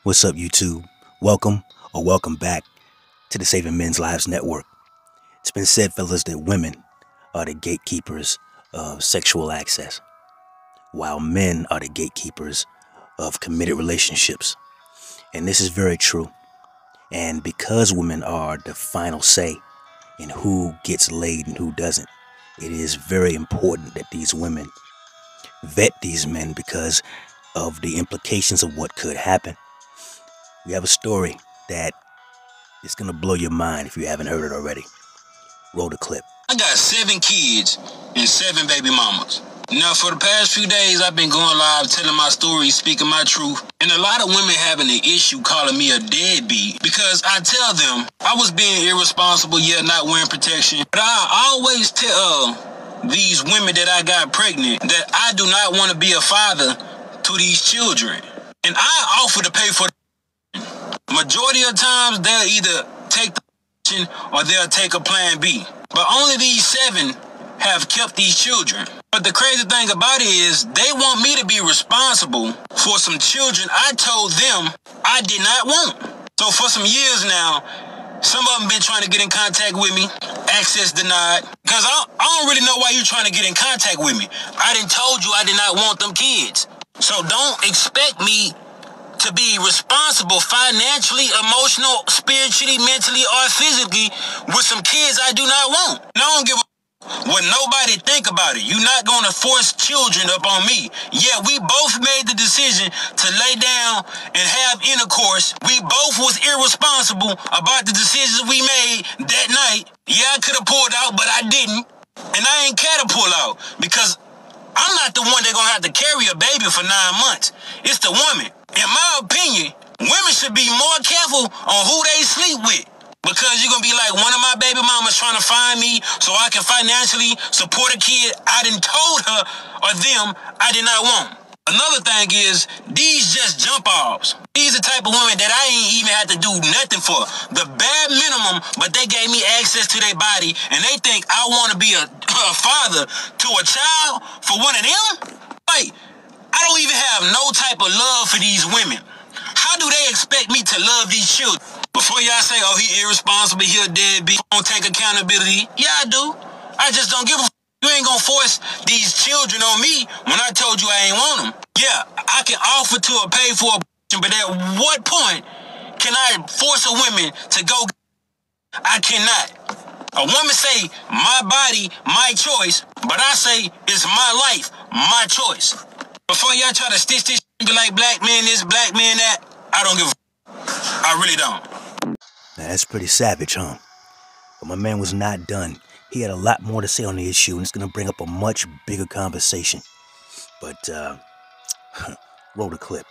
What's up, YouTube? Welcome or welcome back to the Saving Men's Lives Network. It's been said, fellas, that women are the gatekeepers of sexual access, while men are the gatekeepers of committed relationships. And this is very true. And because women are the final say in who gets laid and who doesn't, it is very important that these women vet these men because of the implications of what could happen. We have a story that is going to blow your mind if you haven't heard it already. Roll the clip. I got 7 kids and 7 baby mamas. Now, for the past few days, I've been going live, telling my story, speaking my truth. And a lot of women having an issue calling me a deadbeat because I tell them I was being irresponsible, yet not wearing protection. But I always tell these women that I got pregnant that I do not want to be a father to these children. And I offer to pay for the majority of times, they'll either take the option or they'll take a plan B. But only these 7 have kept these children. But the crazy thing about it is they want me to be responsible for some children I told them I did not want. So for some years now, some of them been trying to get in contact with me, access denied. Because I don't really know why you're trying to get in contact with me. I done told you I did not want them kids. So don't expect me to be responsible financially, emotional, spiritually, mentally, or physically with some kids I do not want. And I don't give a what nobody think about it. You're not going to force children up on me. Yeah, we both made the decision to lay down and have intercourse. We both was irresponsible about the decisions we made that night. Yeah, I could have pulled out, but I didn't. And I ain't care to pull out because I'm not the one that's going to have to carry a baby for 9 months. It's the woman. In my opinion, women should be more careful on who they sleep with. Because you're going to be like, one of my baby mamas trying to find me so I can financially support a kid I done told her or them I did not want. Another thing is, these just jump offs. These are the type of women that I ain't even had to do nothing for. The bare minimum, but they gave me access to their body, and they think I want to be a father to a child for one of them? Like, I don't even have no type of love for these women. How do they expect me to love these children? Before y'all say, oh, he irresponsible, he a deadbeat, don't take accountability. Yeah, I do. I just don't give a f***. You ain't gonna force these children on me when I told you I ain't want them. Yeah, I can offer to or pay for a but at what point can I force a woman to go? I cannot. A woman say, my body, my choice, but I say, it's my life, my choice. Before y'all try to stitch this be like black man this, black man that, I don't give a f***. I really don't. Now, that's pretty savage, huh? But my man was not done. He had a lot more to say on the issue, and it's going to bring up a much bigger conversation. But, roll the clip.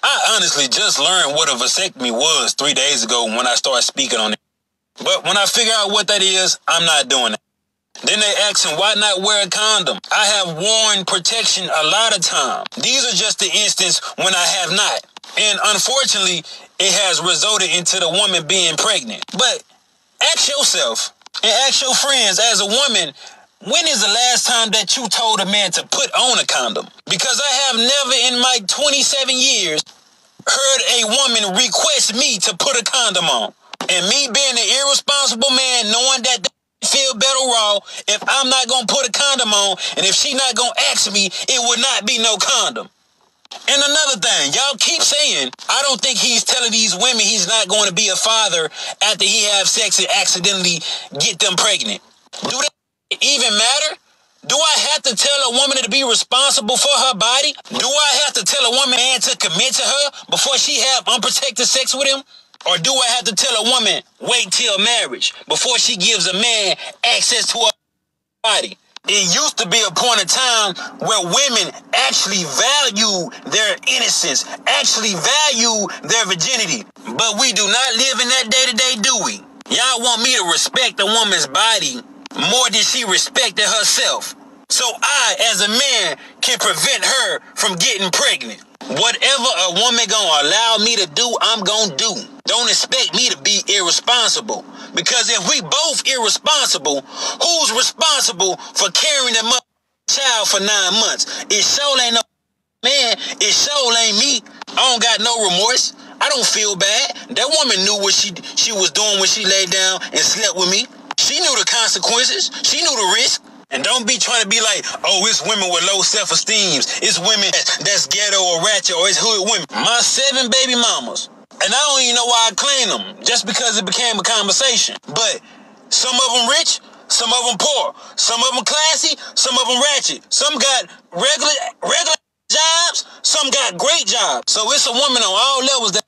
I honestly just learned what a vasectomy was 3 days ago when I started speaking on it. But when I figure out what that is, I'm not doing it. Then they asking, why not wear a condom? I have worn protection a lot of time. These are just the instance when I have not. And unfortunately, it has resulted into the woman being pregnant. But ask yourself and ask your friends as a woman, when is the last time that you told a man to put on a condom? Because I have never in my 27 years heard a woman request me to put a condom on. And me being an irresponsible man, knowing that they feel better raw, if I'm not going to put a condom on, and if she not going to ask me, it would not be no condom. And another thing, y'all keep saying, I don't think he's telling these women he's not going to be a father after he have sex and accidentally get them pregnant. Do that even matter? Do I have to tell a woman to be responsible for her body? Do I have to tell a woman to commit to her before she have unprotected sex with him? Or do I have to tell a woman, wait till marriage before she gives a man access to her body? It used to be a point of time where women actually value their innocence, actually value their virginity. But we do not live in that day-to-day, do we? Y'all want me to respect a woman's body more than she respected herself. So I, as a man, can prevent her from getting pregnant. Whatever a woman gonna allow me to do, I'm gonna do. Don't expect me to be irresponsible. Because if we both irresponsible, who's responsible for carrying them up child for 9 months? It sure ain't no man. It sure ain't me. I don't got no remorse. I don't feel bad. That woman knew what she was doing when she laid down and slept with me. She knew the consequences. She knew the risk. And don't be trying to be like, oh, it's women with low self-esteem. It's women that's ghetto or ratchet, or it's hood women. My 7 baby mamas. And I don't even know why I claim them, just because it became a conversation. But some of them rich, some of them poor, some of them classy, some of them ratchet. Some got regular jobs, some got great jobs. So it's a woman on all levels that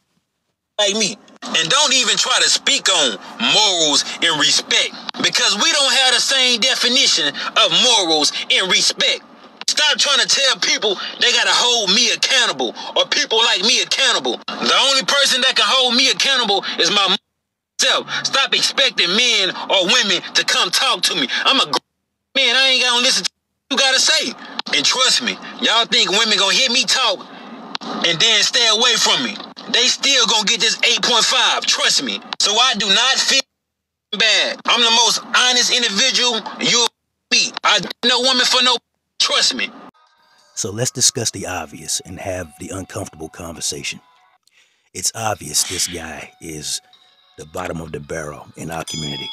like me. And don't even try to speak on morals and respect, because we don't have the same definition of morals and respect. Stop trying to tell people they gotta hold me accountable or people like me accountable. The only person that can hold me accountable is myself. Stop expecting men or women to come talk to me. I'm a man. I ain't gonna listen to what you gotta say. And trust me, y'all think women gonna hear me talk and then stay away from me. They still gonna get this 8.5. Trust me. So I do not feel bad. I'm the most honest individual you'll be. I no woman for no. Trust me. So let's discuss the obvious and have the uncomfortable conversation. It's obvious this guy is the bottom of the barrel in our community.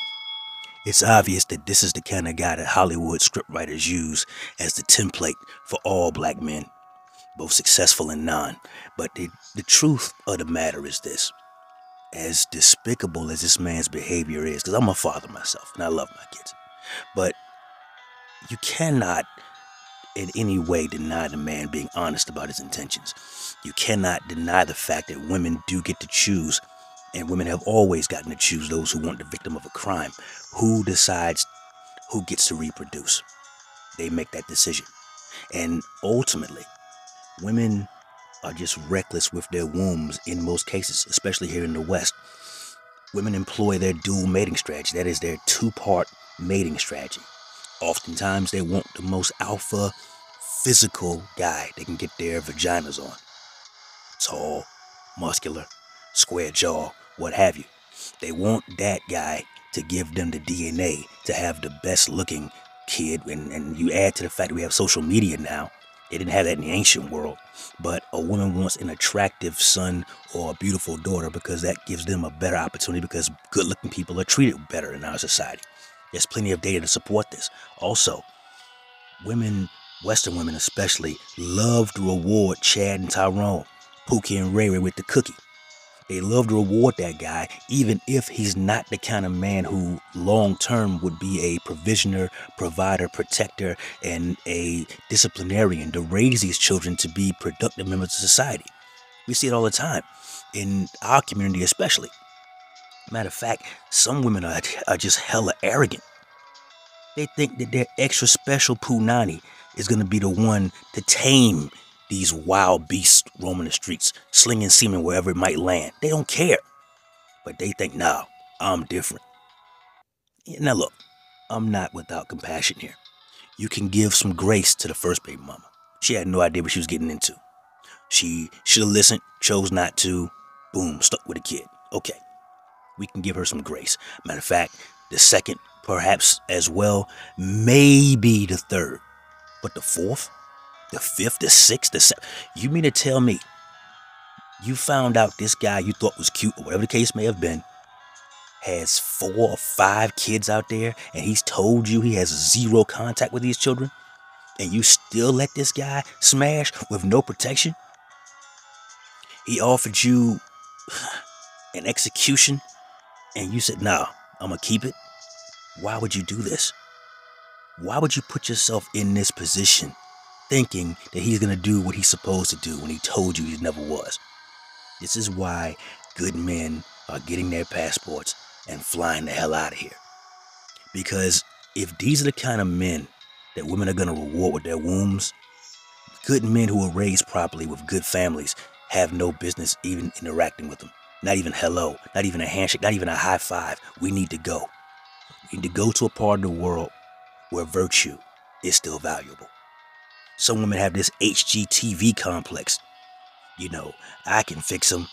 It's obvious that this is the kind of guy that Hollywood scriptwriters use as the template for all black men, both successful and non. But the truth of the matter is this. As despicable as this man's behavior is, because I'm a father myself and I love my kids, but you cannot in any way deny the man being honest about his intentions. You cannot deny the fact that women do get to choose, and women have always gotten to choose those who weren't the victim of a crime. Who decides who gets to reproduce? They make that decision. And ultimately, women are just reckless with their wombs in most cases, especially here in the West. Women employ their dual mating strategy. That is their 2-part mating strategy. Oftentimes, they want the most alpha, physical guy they can get their vaginas on. Tall, muscular, square jaw, what have you. They want that guy to give them the DNA to have the best looking kid. And you add to the fact that we have social media now. They didn't have that in the ancient world. But a woman wants an attractive son or a beautiful daughter because that gives them a better opportunity, because good looking people are treated better in our society. There's plenty of data to support this. Also, women, Western women especially, love to reward Chad and Tyrone, Pookie and Ray-Ray with the cookie. They love to reward that guy, even if he's not the kind of man who long-term would be a provisioner, provider, protector, and a disciplinarian to raise these children to be productive members of society. We see it all the time, in our community especially. Matter of fact, some women are just hella arrogant. They think that their extra special punani is going to be the one to tame these wild beasts roaming the streets, slinging semen wherever it might land. They don't care. But they think, nah, I'm different. Now look, I'm not without compassion here. You can give some grace to the first baby mama. She had no idea what she was getting into. She should have listened, chose not to. Boom, stuck with a kid. Okay. We can give her some grace. Matter of fact, the second, perhaps as well, maybe the third. But the fourth, the fifth, the sixth, the seventh. You mean to tell me you found out this guy you thought was cute, or whatever the case may have been, has 4 or 5 kids out there, and he's told you he has 0 contact with these children, and you still let this guy smash with no protection? He offered you an execution, and you said, nah, I'm going to keep it. Why would you do this? Why would you put yourself in this position thinking that he's going to do what he's supposed to do when he told you he never was? This is why good men are getting their passports and flying the hell out of here. Because if these are the kind of men that women are going to reward with their wombs, good men who are raised properly with good families have no business even interacting with them. Not even hello, not even a handshake, not even a high five. We need to go. We need to go to a part of the world where virtue is still valuable. Some women have this HGTV complex. You know, I can fix them.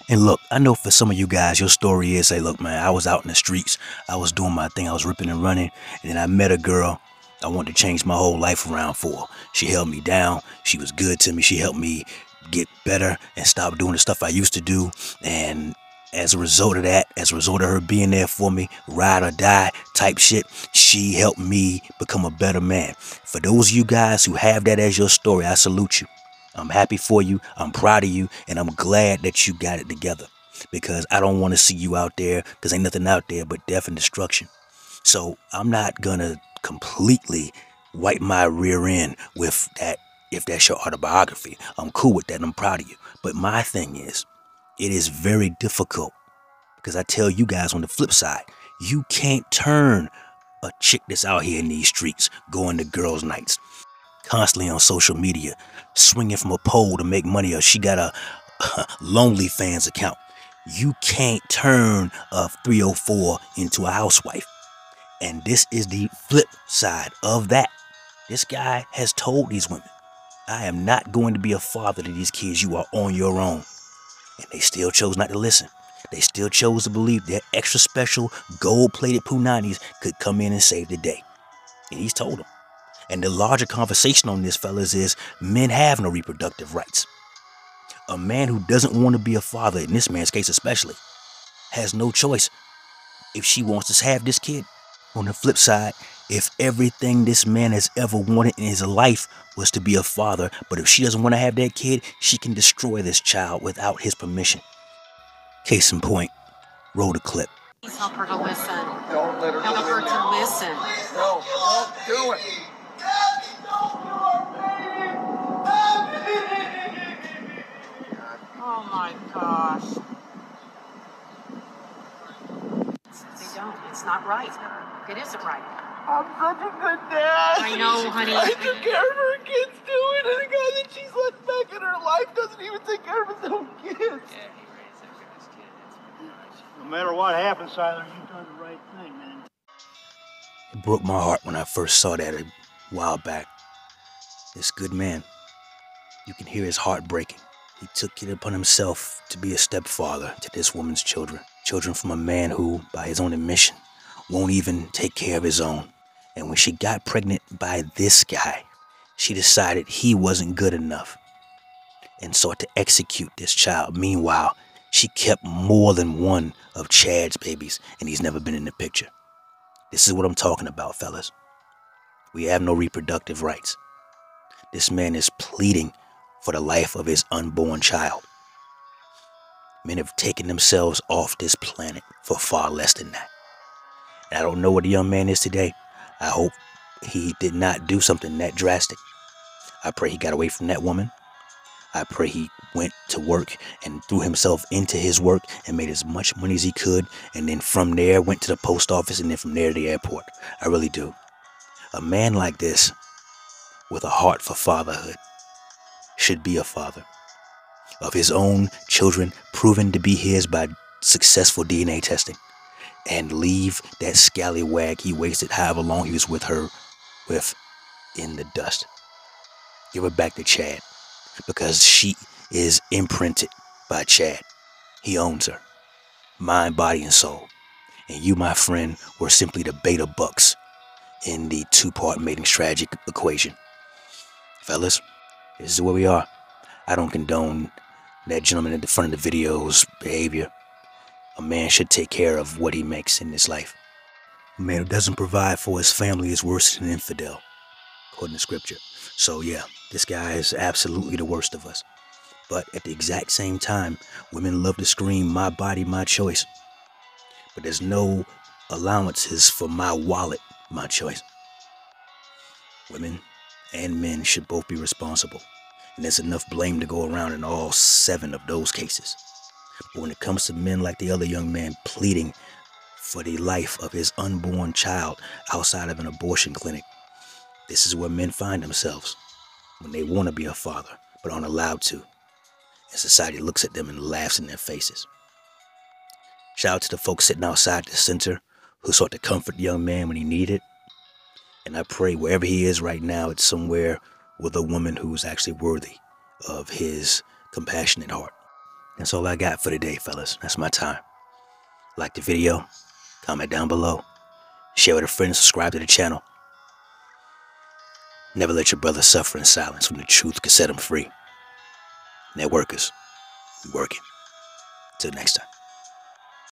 And look, I know for some of you guys, your story is, say, look, man, I was out in the streets. I was doing my thing. I was ripping and running. And then I met a girl. I wanted to change my whole life around for her. She held me down. She was good to me. She helped me get better and stop doing the stuff I used to do. And as a result of that, as a result of her being there for me, ride or die type shit, she helped me become a better man. For those of you guys who have that as your story, I salute you. I'm happy for you. I'm proud of you. And I'm glad that you got it together. Because I don't want to see you out there, because ain't nothing out there but death and destruction. So I'm not going to completely wipe my rear end with that if that's your autobiography. I'm cool with that and I'm proud of you. But my thing is, it is very difficult, because I tell you guys on the flip side, you can't turn a chick that's out here in these streets going to girls' nights, constantly on social media, swinging from a pole to make money, or she got a Lonely Fans account. You can't turn a 304 into a housewife. And this is the flip side of that. This guy has told these women, I am not going to be a father to these kids. You are on your own. And they still chose not to listen. They still chose to believe their extra special gold-plated Poo-90s could come in and save the day. And he's told them. And the larger conversation on this, fellas, is men have no reproductive rights. A man who doesn't want to be a father, in this man's case especially, has no choice if she wants to have this kid. On the flip side, if everything this man has ever wanted in his life was to be a father, but if she doesn't want to have that kid, she can destroy this child without his permission. Case in point, roll the clip. Please help her to listen. Don't let her help her to listen. No, don't do it. Oh my gosh. They don't. It's not right. It isn't right. I'm such a good dad. I know, honey. I took care of her kids too, and the guy that she's let back in her life doesn't even take care of his own kids. Yeah, he raised every his kid. No matter what happens, Siler, you've done the right thing, man. It broke my heart when I first saw that a while back. This good man, you can hear his heart breaking. He took it upon himself to be a stepfather to this woman's children. Children from a man who, by his own admission, won't even take care of his own. And when she got pregnant by this guy, she decided he wasn't good enough and sought to execute this child. Meanwhile, she kept more than one of Chad's babies, and he's never been in the picture. This is what I'm talking about, fellas. We have no reproductive rights. This man is pleading for the life of his unborn child. Men have taken themselves off this planet for far less than that. And I don't know where the young man is today. I hope he did not do something that drastic. I pray he got away from that woman. I pray he went to work and threw himself into his work and made as much money as he could. And then from there went to the post office, and then from there to the airport. I really do. A man like this, with a heart for fatherhood, should be a father of his own children, proven to be his by successful DNA testing, and leave that scallywag he wasted however long he was with her with in the dust. Give her back to Chad, because she is imprinted by Chad. He owns her, mind, body, and soul. And you, my friend, were simply the beta bucks in the two-part mating strategy equation. Fellas, this is where we are. I don't condone that gentleman at the front of the video's behavior. A man should take care of what he makes in this life. A man who doesn't provide for his family is worse than an infidel, according to scripture. So yeah, this guy is absolutely the worst of us. But at the exact same time, women love to scream, my body, my choice. But there's no allowances for my wallet, my choice. Women and men should both be responsible. And there's enough blame to go around in all 7 of those cases. But when it comes to men like the other young man pleading for the life of his unborn child outside of an abortion clinic, this is where men find themselves when they want to be a father but aren't allowed to. And society looks at them and laughs in their faces. Shout out to the folks sitting outside the center who sought to comfort the young man when he needed it. And I pray wherever he is right now, it's somewhere with a woman who's actually worthy of his compassionate heart. That's all I got for today, fellas. That's my time. Like the video, comment down below, share with a friend, subscribe to the channel. Never let your brother suffer in silence when the truth can set him free. Networkers, we working. Till next time.